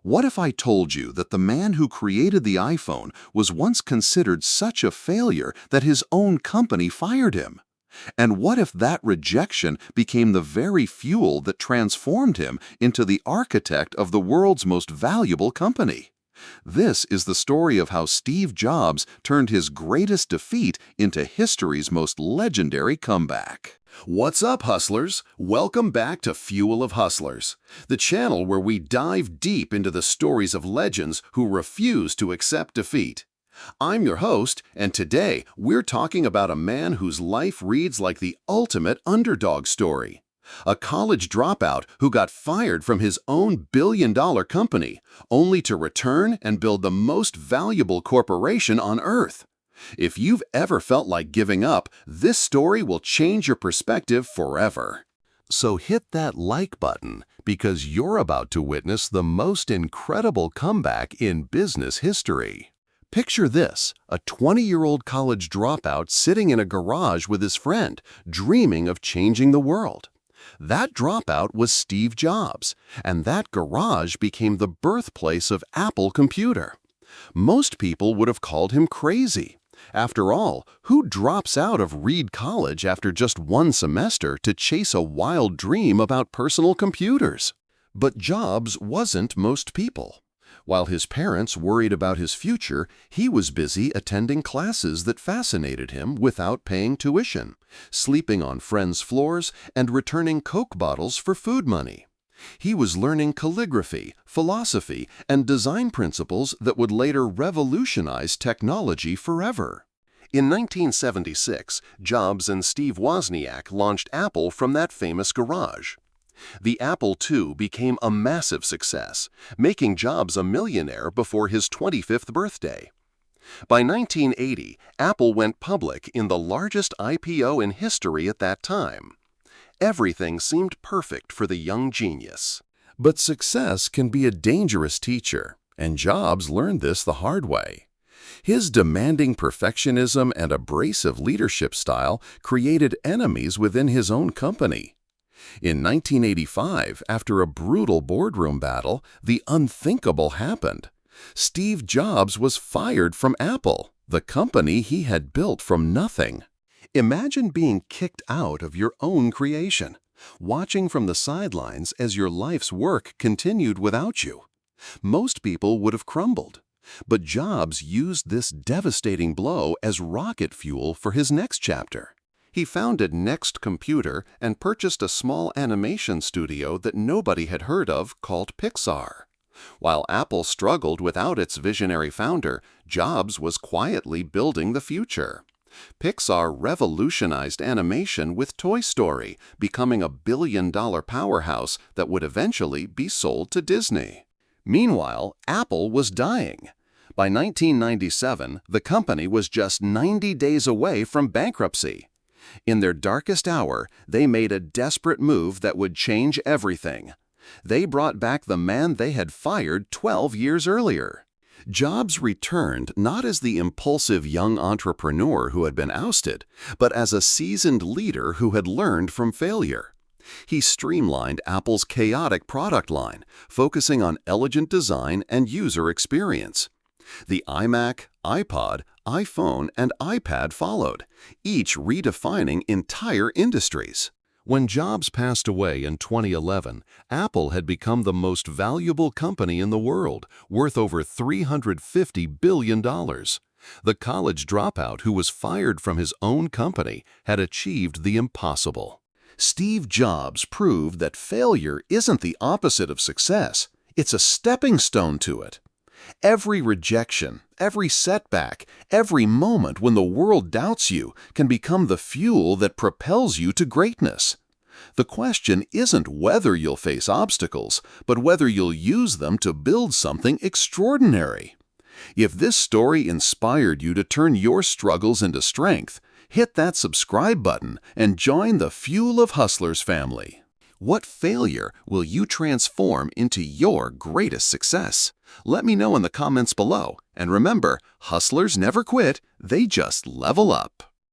What if I told you that the man who created the iPhone was once considered such a failure that his own company fired him? And what if that rejection became the very fuel that transformed him into the architect of the world's most valuable company? This is the story of how Steve Jobs turned his greatest defeat into history's most legendary comeback. What's up, hustlers? Welcome back to Fuel of Hustlers, the channel where we dive deep into the stories of legends who refuse to accept defeat. I'm your host, and today we're talking about a man whose life reads like the ultimate underdog story. A college dropout who got fired from his own billion-dollar company, only to return and build the most valuable corporation on Earth. If you've ever felt like giving up, this story will change your perspective forever. So hit that like button, because you're about to witness the most incredible comeback in business history. Picture this, a 20-year-old college dropout sitting in a garage with his friend, dreaming of changing the world. That dropout was Steve Jobs, and that garage became the birthplace of Apple Computer. Most people would have called him crazy. After all, who drops out of Reed College after just one semester to chase a wild dream about personal computers? But Jobs wasn't most people. While his parents worried about his future, he was busy attending classes that fascinated him without paying tuition, sleeping on friends' floors, and returning Coke bottles for food money. He was learning calligraphy, philosophy, and design principles that would later revolutionize technology forever. In 1976, Jobs and Steve Wozniak launched Apple from that famous garage. The Apple II became a massive success, making Jobs a millionaire before his 25th birthday. By 1980, Apple went public in the largest IPO in history at that time. Everything seemed perfect for the young genius. But success can be a dangerous teacher, and Jobs learned this the hard way. His demanding perfectionism and abrasive leadership style created enemies within his own company. In 1985, after a brutal boardroom battle, the unthinkable happened. Steve Jobs was fired from Apple, the company he had built from nothing. Imagine being kicked out of your own creation, watching from the sidelines as your life's work continued without you. Most people would have crumbled, but Jobs used this devastating blow as rocket fuel for his next chapter. He founded Next Computer and purchased a small animation studio that nobody had heard of called Pixar. While Apple struggled without its visionary founder, Jobs was quietly building the future. Pixar revolutionized animation with Toy Story, becoming a billion-dollar powerhouse that would eventually be sold to Disney. Meanwhile, Apple was dying. By 1997, the company was just 90 days away from bankruptcy. In their darkest hour, they made a desperate move that would change everything. They brought back the man they had fired 12 years earlier. Jobs returned not as the impulsive young entrepreneur who had been ousted, but as a seasoned leader who had learned from failure. He streamlined Apple's chaotic product line, focusing on elegant design and user experience. The iMac, iPod, iPhone, and iPad followed, each redefining entire industries. When Jobs passed away in 2011, Apple had become the most valuable company in the world, worth over $350 billion. The college dropout who was fired from his own company had achieved the impossible. Steve Jobs proved that failure isn't the opposite of success, it's a stepping stone to it. Every rejection, every setback, every moment when the world doubts you can become the fuel that propels you to greatness. The question isn't whether you'll face obstacles, but whether you'll use them to build something extraordinary. If this story inspired you to turn your struggles into strength, hit that subscribe button and join the Fuel of Hustlers family. What failure will you transform into your greatest success? Let me know in the comments below. And remember, hustlers never quit, they just level up.